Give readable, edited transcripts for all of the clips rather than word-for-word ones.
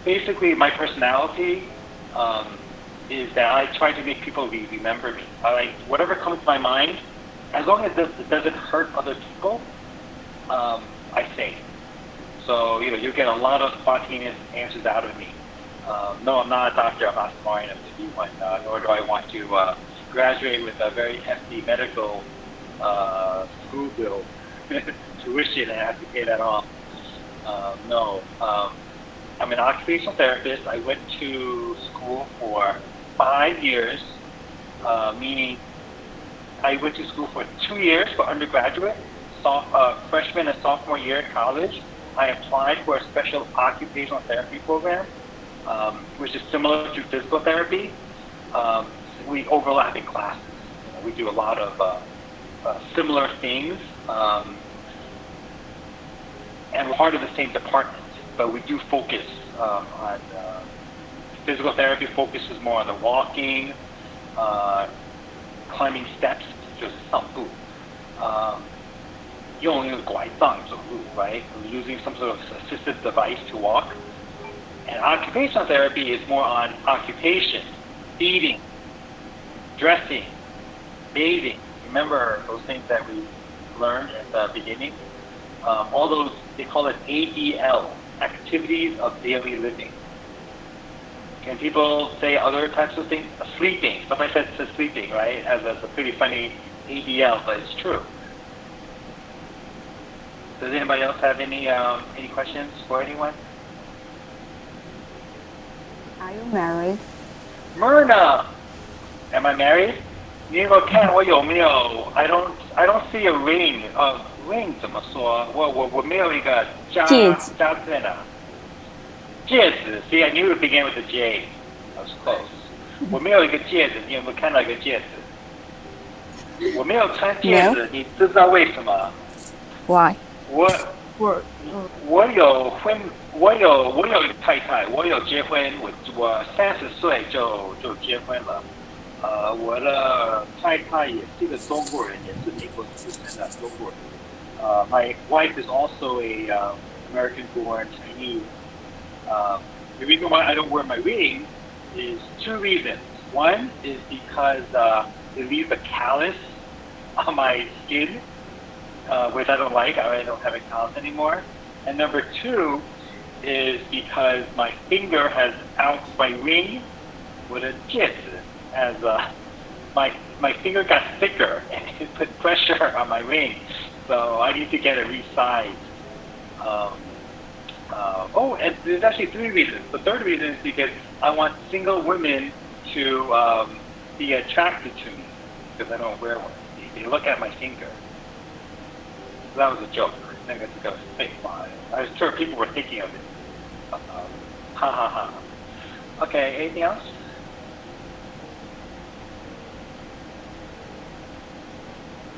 basically my personality is that I try to make people remember me. I like whatever comes to my mind, as long as it doesn't hurt other people, I say. So you get a lot of spontaneous answers out of me. No, I'm not a doctor. I'm not smart enough to be one. Nor do I want to graduate with a very hefty medical school bill, tuition, and have to pay that off. No. I'm an occupational therapist. I went to school for 5 years, meaning I went to school for 2 years for undergraduate, freshman and sophomore year in college. I applied for a special occupational therapy program, which is similar to physical therapy. We overlap in classes. We do a lot of similar things, and we're part of the same department. But we do focus on physical therapy. Focuses more on the walking, climbing steps, 就是上步，用那个拐杖走路, right? Using some sort of assistive device to walk. And occupational therapy is more on occupation, eating, dressing, bathing. Remember those things that we learned at the beginning? All those, they call it ADL, activities of daily living. Can people say other types of things? Sleeping. Somebody says sleeping, right? As a pretty funny ADL, but it's true. Does anybody else have any questions for anyone? Are you married? Myrna, am I married? 你有没有看我有没有 I don't see a ring. Ring 怎么说？我没有一个加在哪？戒指 See, I knew it began with a J. I was close. 我没有一个戒指，你有没有看到一个戒指？我没有穿戒指， 你知道为什么？ Why? 我有太太，我有结婚，我30岁就结婚了。我的太太也是个中国人，也是美国出生的中国人。My wife is also a American-born Chinese. The reason why I don't wear my ring is 2 reasons. One is because it leaves a callus on my skin, which I don't like. I don't have a callus anymore. And number 2 is because my finger has out my ring with a 戒指, as my finger got thicker and it put pressure on my ring. So I need to get it resized. And there's actually 3 reasons. The third reason is because I want single women to be attracted to me because I don't wear one. They look at my finger. So that was a joke. I think it's a fake lie. I was sure people were thinking of it. Ha ha ha. Okay, anything else?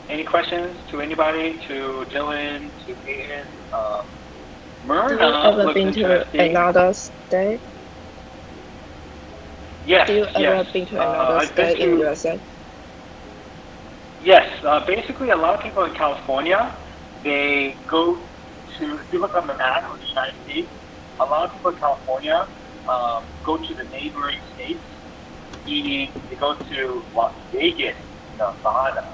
Any questions to anybody? To Dylan? To Peyton? Myrna. Have you ever been to another state? Yes. Have you ever been to another state in USA? Yes. Basically, a lot of people in California, they go to, if you look on the map of the United States, a lot of people in California go to the neighboring states, meaning they go to Las Vegas, Nevada,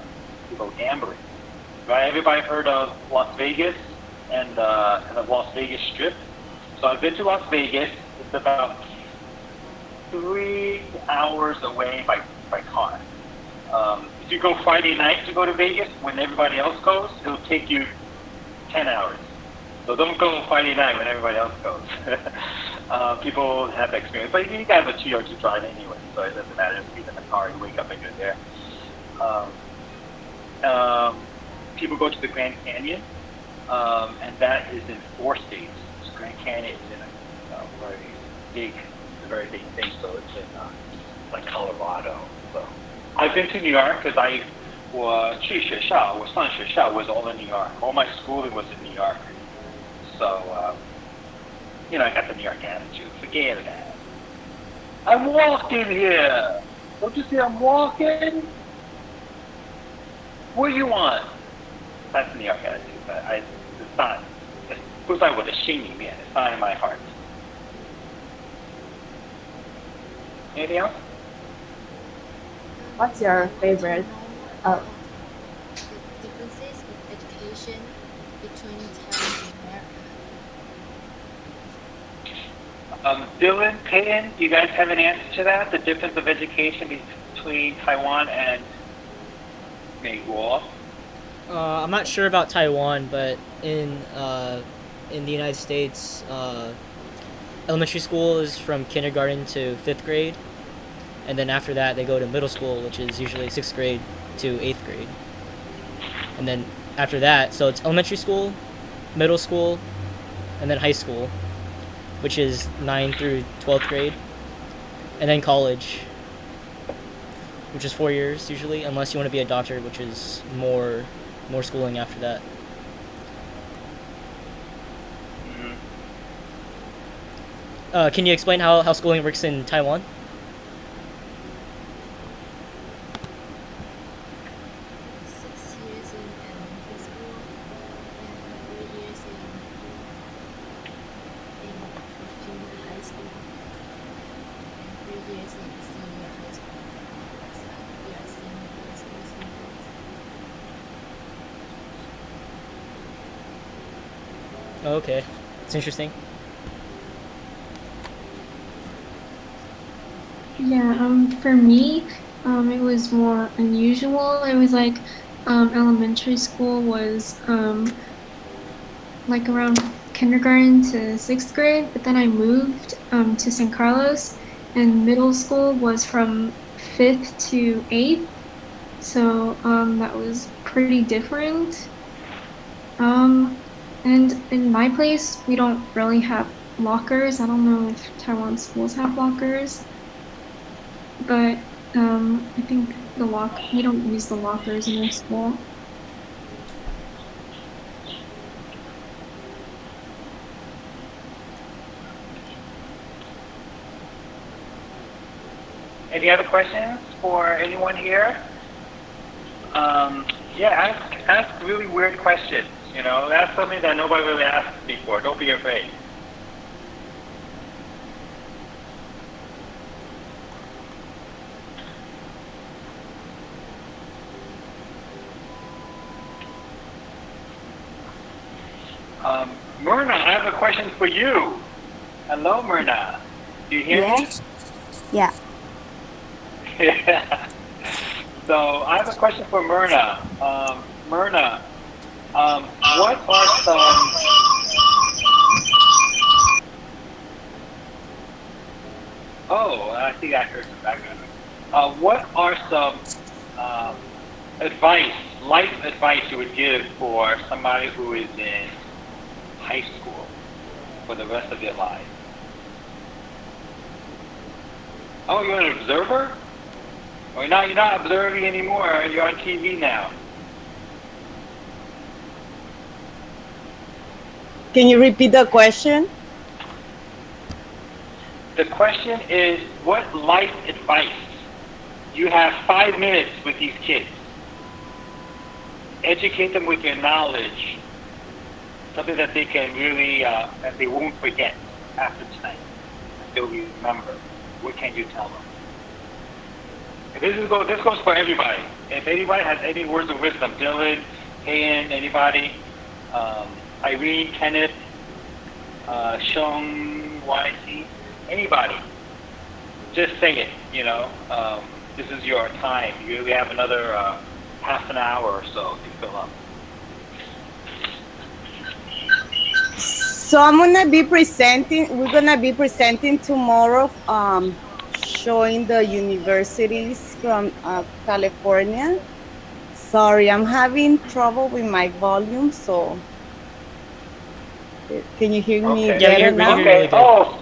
to go gambling. Right? Everybody heard of Las Vegas and the Las Vegas Strip? So I've been to Las Vegas. It's about 3 hours away by car. If you go Friday night to go to Vegas when everybody else goes, it'll take you 10 hours. So don't go Friday night when everybody else goes. People have experience, but you guys are too young to drive anyway, so it doesn't matter. Just be in the car, you wake up and you're there. People go to the Grand Canyon, and that is in 4 states. Grand Canyon is in a very big thing, so it's in like Colorado. So I've been to New York because我去学校, 我上学校 was all in New York. All my schooling was in New York. So, I got the New York attitude. Forget that. I'm walking here. Don't you see I'm walking? What do you want? That's the New York attitude. But it's not. 不在我的心里面. It's not in my heart. Anything else? What's your favorite? The differences in education between Taiwan and America. Dylan, Peyton, do you guys have an answer to that? The difference of education between Taiwan and 美国? I'm not sure about Taiwan, but in the United States, elementary school is from kindergarten to 5th grade, and then after that they go to middle school, which is usually 6th grade to 8th grade. And then after that, so it's elementary school, middle school, and then high school, which is 9th through 12th grade, and then college, which is 4 years usually, unless you want to be a doctor, which is more schooling after that. Can you explain how schooling works in Taiwan? Oh, okay, it's interesting. Yeah, for me, it was more unusual. It was like elementary school was like around kindergarten to 6th grade, but then I moved to San Carlos, and middle school was from 5th to 8th. So that was pretty different. And in my place, we don't really have lockers. I don't know if Taiwan schools have lockers, but I think we don't use the lockers in our school. Any other questions for anyone here? Yeah, ask really weird questions. You know, that's something that nobody really asked before. Don't be afraid. Myrna, I have a question for you. Hello, Myrna. Do you hear me? Yeah. Yeah. So I have a question for Myrna. Myrna, what are some... Oh, I think I heard some background. What are some life advice you would give for somebody who is in high school for the rest of their lives? Oh, you're an observer? Or you're not observing anymore. You're on TV now. Can you repeat the question? The question is, what life advice? You have 5 minutes with these kids. Educate them with your knowledge. Something that they can really, that they won't forget after tonight. They'll remember. What can you tell them? This goes for everybody. If anybody has any words of wisdom, Dylan, Ian, anybody, Irene, Kenneth, Sean, YC, anybody, just say it. You know, this is your time. You really have another half an hour or so to fill up. So we're gonna be presenting tomorrow, showing the universities from California. Sorry, I'm having trouble with my volume, so can you hear me better now? Okay. Oh.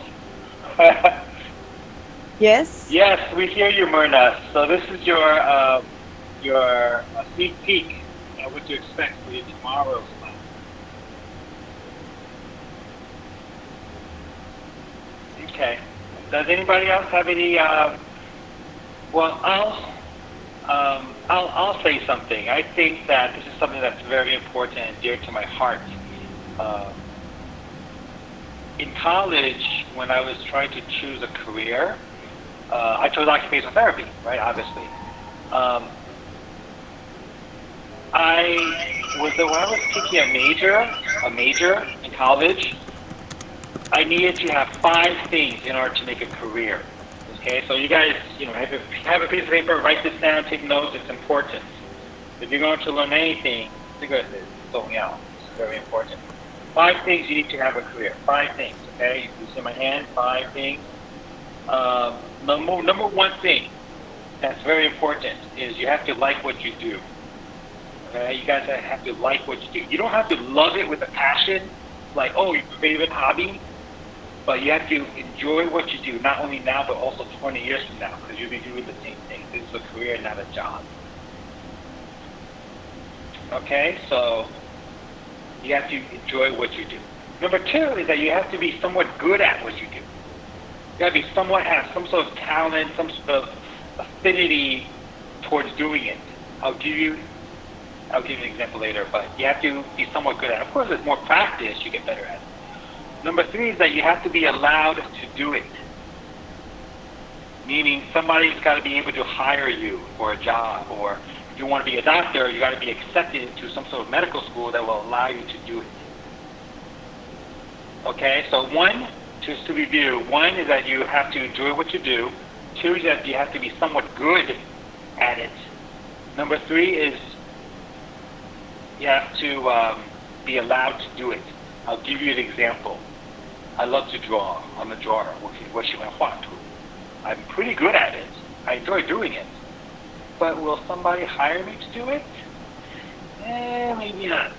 Yes? Yes, we hear you, Myrna. So this is your sneak peek at what to expect for your tomorrow's class. Okay. Does anybody else have any? Well, I'll say something. I think that this is something that's very important and dear to my heart. in college, when I was trying to choose a career, I chose occupational therapy, right? Obviously. When I was picking a major in college, I needed to have 5 things in order to make a career. Okay, so you guys, have a piece of paper, write this down, take notes. It's important. If you're going to learn anything, think of it. It's very important. 5 things you need to have a career. 5 things. Okay, you see my hand. 5 things. Number one thing that's very important is you have to like what you do. Okay, you guys have to like what you do. You don't have to love it with a passion, like, oh, your favorite hobby, but you have to enjoy what you do, not only now, but also 20 years from now, because you'll be doing the same thing. This is a career, not a job. Okay, so you have to enjoy what you do. Number 2 is that you have to be somewhat good at what you do. You have to be have some sort of talent, some sort of affinity towards doing it. I'll give you an example later, but you have to be somewhat good at it. Of course, with more practice, you get better at it. Number 3 is that you have to be allowed to do it. Meaning somebody's got to be able to hire you for a job, or if you want to be a doctor, you got to be accepted into some sort of medical school that will allow you to do it. Okay, so 1, just to review, 1 is that you have to enjoy what you do. 2 is that you have to be somewhat good at it. Number 3 is you have to be allowed to do it. I'll give you an example. I love to draw. I'm a drawer. I'm pretty good at it. I enjoy doing it. But will somebody hire me to do it? Maybe not.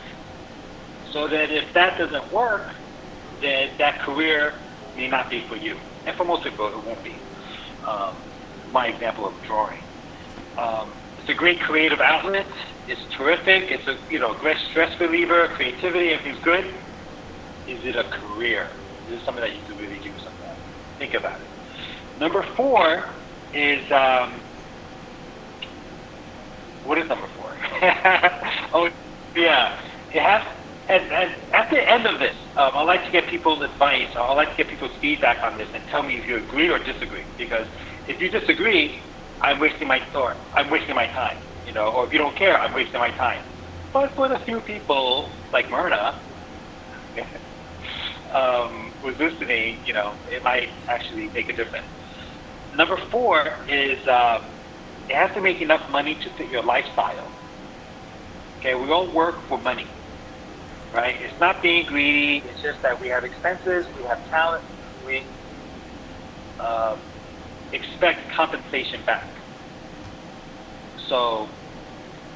So that if that doesn't work, then that career may not be for you. And for most people, it won't be. My example of drawing. It's a great creative outlet. It's terrific. It's a great stress reliever, creativity, everything's good. Is it a career? Is it something that you can really do something? Think about it. Number 4 is what is number 4? Oh, yeah. It has. And at the end of this, I like to get people's advice. I like to get people's feedback on this and tell me if you agree or disagree. Because if you disagree, I'm wasting my time. Or if you don't care, I'm wasting my time. But for the few people like Myrna, who's listening, it might actually make a difference. Number 4 is it has to make enough money to fit your lifestyle. Okay, we all work for money, right? It's not being greedy. It's just that we have expenses, we have talent, we expect compensation back. So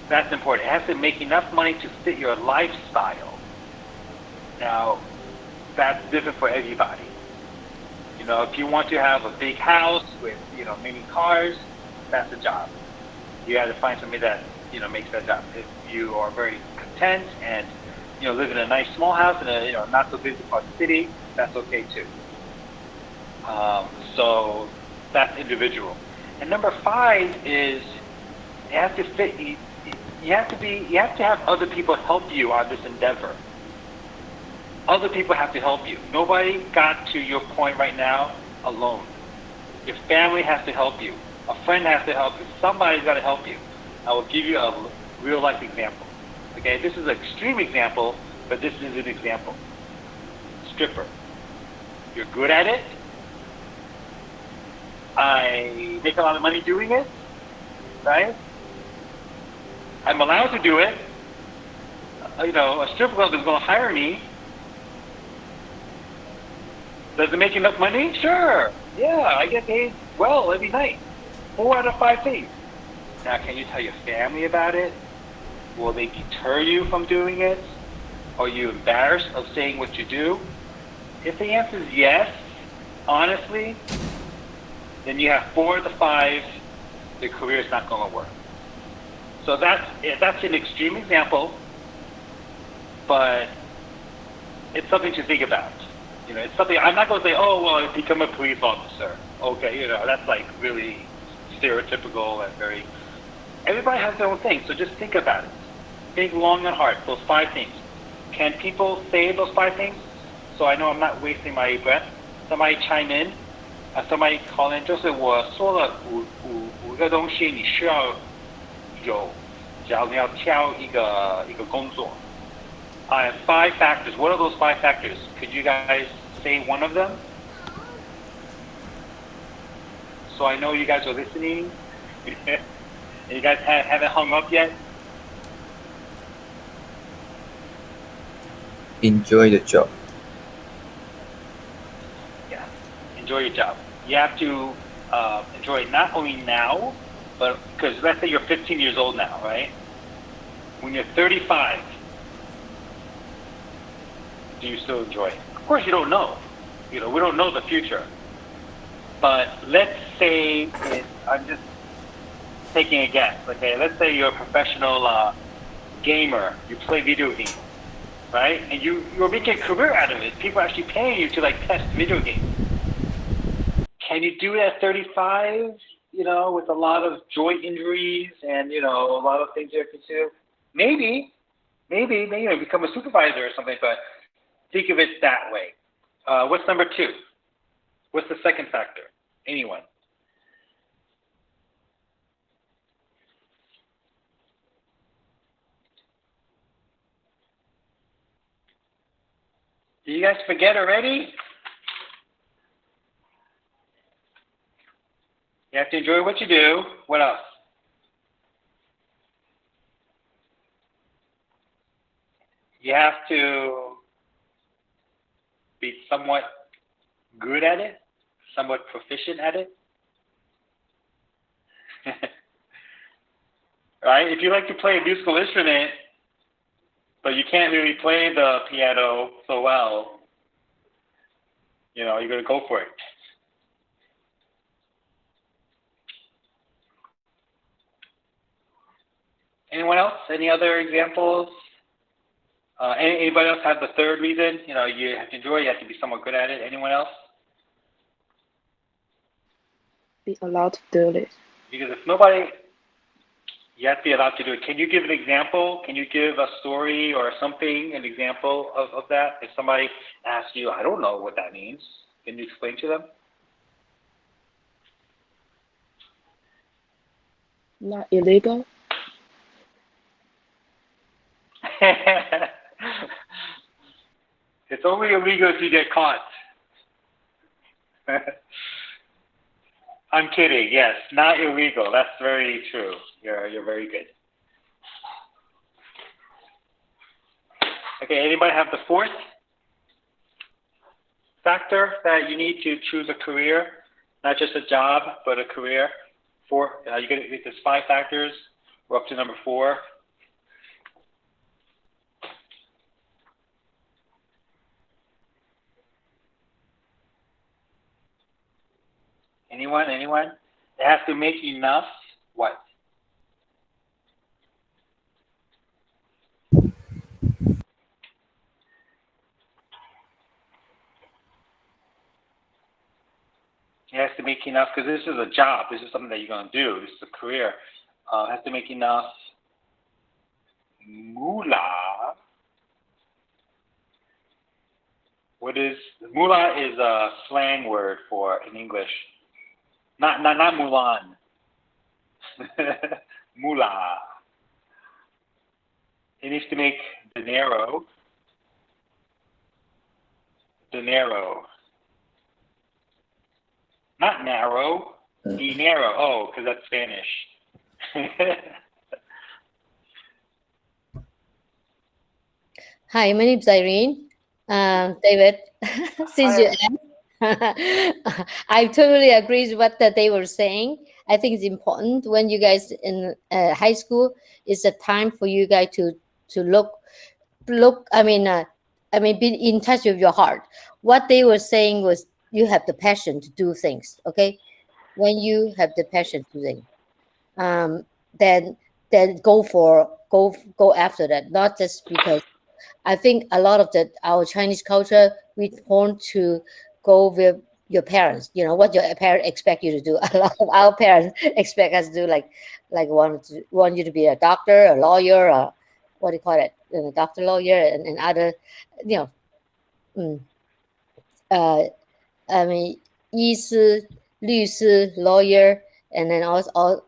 that's important. It has to make enough money to fit your lifestyle. Now, that's different for everybody. If you want to have a big house with, many cars, that's a job. You have to find somebody that, makes that job. If you are very content and, live in a nice small house in a, not so busy part of the city, that's okay too. So that's individual. And number 5 is it has to fit. You have to have other people help you on this endeavor. Other people have to help you. Nobody got to your point right now alone. Your family has to help you. A friend has to help you. Somebody's got to help you. I will give you a real life example. Okay, this is an extreme example, but this is an example. Stripper. You're good at it. I make a lot of money doing it, right? I'm allowed to do it. A strip club is going to hire me. Does it make enough money? Sure. Yeah, I get paid well every night. 4 out of 5 days. Now, can you tell your family about it? Will they deter you from doing it? Are you embarrassed of saying what you do? If the answer is yes, honestly, then you have 4 of the 5, the career is not going to work. So that's an extreme example, but it's something to think about. It's something, I'm not going to say, oh, well, become a police officer. Okay, that's like really stereotypical and very, everybody has their own thing, so just think about it. Think long and hard, those 5 things. Can people say those 5 things? so I know I'm not wasting my breath. Somebody chime in. Somebody call in. 就是我说了五个东西，你需要有，只要你要挑一个工作。I have 5 factors. What are those 5 factors? Could you guys say one of them? So I know you guys are listening. You guys haven't hung up yet? Enjoy the job. Yeah, enjoy your job. You have to enjoy it not only now, but because let's say you're 15 years old now, right? When you're 35, do you still enjoy it? Of course, you don't know. We don't know the future. But let's say I'm just taking a guess. Okay, let's say you're a professional gamer. You play video games, right? And you're making a career out of it. People are actually paying you to test video games. Can you do it at 35? With a lot of joint injuries and a lot of things you have to do. Maybe become a supervisor or something. But think of it that way. What's number 2? What's the second factor? Anyone? Did you guys forget already? You have to enjoy what you do. What else? You have to be somewhat good at it, somewhat proficient at it. Right? If you like to play a musical instrument, but you can't really play the piano so well, you're going to go for it. Anyone else? Any other examples? Anybody else have the third reason? You have to enjoy it, you have to be somewhat good at it. Anyone else? Be allowed to do it. Because if nobody, you have to be allowed to do it. Can you give an example? Can you give a story or something, an example of that? If somebody asks you, I don't know what that means, can you explain to them? Not illegal. It's only illegal if you get caught. I'm kidding. Yes, not illegal. That's very true. You're very good. Okay, anybody have the fourth factor that you need to choose a career? Not just a job, but a career. You get there's 5 factors. We're up to number 4. Anyone? It has to make enough what? It has to make enough because this is a job. This is something that you're going to do. This is a career. It has to make enough moolah. Moolah is a slang word for in English. Not Mulan. Moolah. It needs to make dinero. Not narrow. Dinero. Oh, because that's Spanish. Hi, my name is Irene. David, since you asked, I totally agree with what that they were saying. I think it's important when you guys in high school, it's a time for you guys to look. Be in touch with your heart. What they were saying was you have the passion to do things. Okay, when you have the passion to do things, then go after that. Not just because I think a lot of our Chinese culture, we want to go with your parents. What your parents expect you to do. A lot of our parents expect us to do like want you to be a doctor, a lawyer, or what do you call it, a doctor, lawyer, and other, uh, I mean, 医师, 律师, lawyer, and then also, all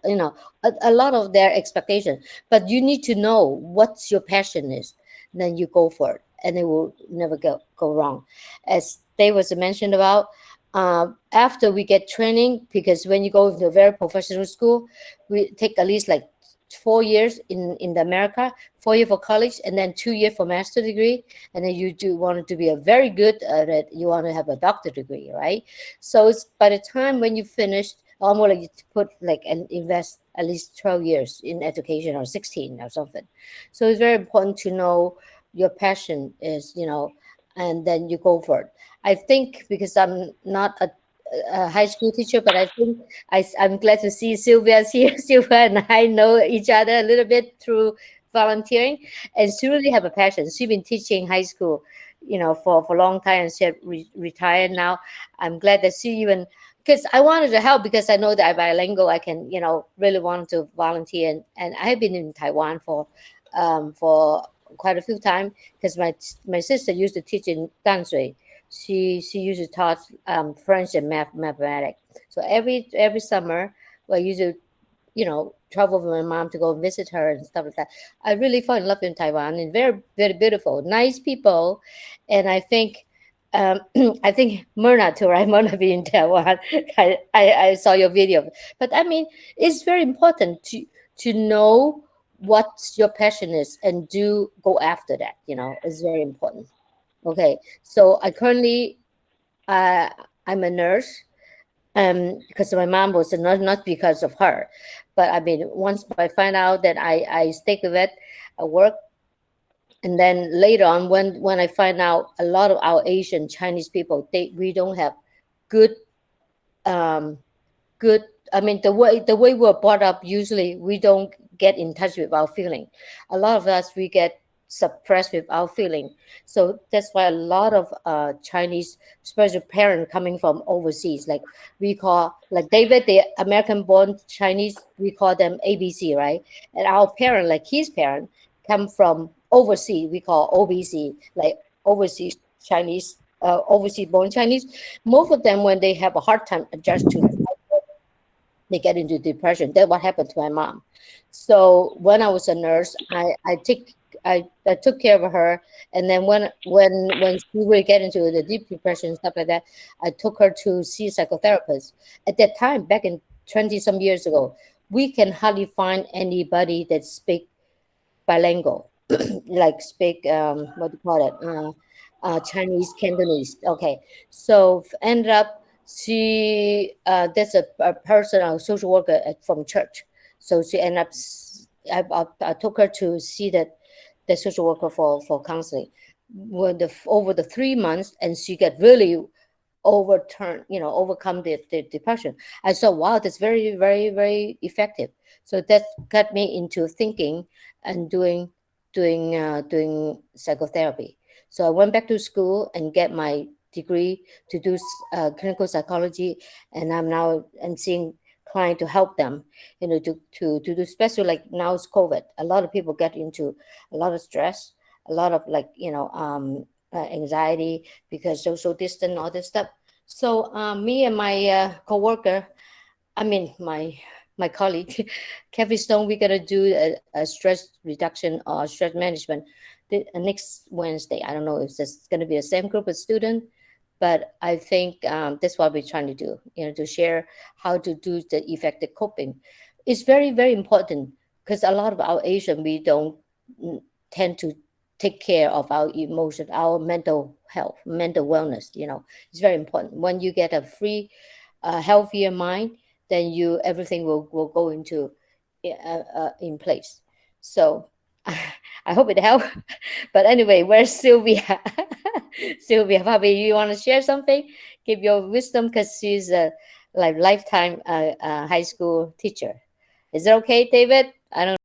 a lot of their expectation. But you need to know what your passion is. Then you go for it, and it will never go wrong. As they was mentioned about, after we get training, because when you go into a very professional school, we take at least like 4 years in the America, 4 year for college, and then 2 year for master degree, and then you do want to be a very good that you want to have a doctor degree, right? So it's by the time when you finished, almost like you put like and invest at least 12 years in education or 16 or something. So it's very important to know your passion is, and then you go for it. I think because I'm not a high school teacher, but I think I'm glad to see Sylvia's here. Sylvia and I know each other a little bit through volunteering, and she really have a passion. She's been teaching high school, for a long time, and she had retired now. I'm glad that she even, because I wanted to help, because I know that I'm bilingual. I can, really want to volunteer, and I have been in Taiwan for quite a few times, because my sister used to teach in Danshui. She used to taught French and mathematics. So every summer, well, I used to travel with my mom to go visit her and stuff like that. I really fell in love in Taiwan, and very, very beautiful, nice people. And I think, I think Myrna too, right? Myrna be in Taiwan. I saw your video. But I mean, it's very important to know what your passion is and do go after that, it's very important. Okay. So I currently, uh, I'm a nurse, because my mom was not because of her, but I mean, once I find out that I stick with it, I work, and then later on, when I find out a lot of our Asian Chinese people, we don't have good, um good, I mean, the way we're brought up, usually we don't get in touch with our feeling. A lot of us, we get suppressed with our feeling. So that's why a lot of Chinese, especially parents coming from overseas, like we call, like David, the American born Chinese, we call them ABC, right? And our parent, like his parent, come from overseas, we call OBC, like overseas Chinese, overseas born Chinese. Most of them, when they have a hard time adjust to, they get into depression. That's what happened to my mom. So when I was a nurse, I took care of her, and then when she would get into the deep depression and stuff like that, I took her to see a psychotherapist. At that time, back in 20 some years ago, we can hardly find anybody that speak bilingual, like speak, what do you call it, Chinese Cantonese. Okay, so ended up, there's a person, a social worker from church. So she ended up, I took her to see the social worker for counseling. Over the 3 months, and she got really overcome the depression. I saw, wow, that's very, very, very effective. So that got me into thinking and doing psychotherapy. So I went back to school and get my degree to do clinical psychology, and I'm seeing client to help them, to do, especially like now it's COVID. A lot of people get into a lot of stress, a lot of like anxiety because social distance, all this stuff. So me and my coworker, I mean my colleague, Kathy Stone, we're gonna do a stress reduction or stress management next Wednesday. I don't know if it's gonna be the same group of students, but I think that's what we're trying to do. To share how to do the effective coping. It's very, very important, because a lot of our Asian, we don't tend to take care of our emotion, our mental health, mental wellness. It's very important. When you get a free, healthier mind, then everything will go into in place. So I hope it helped. But anyway, where's Sylvia? Sylvia, probably you want to share something? Give your wisdom, because she's a like lifetime high school teacher. Is it okay, David? I don't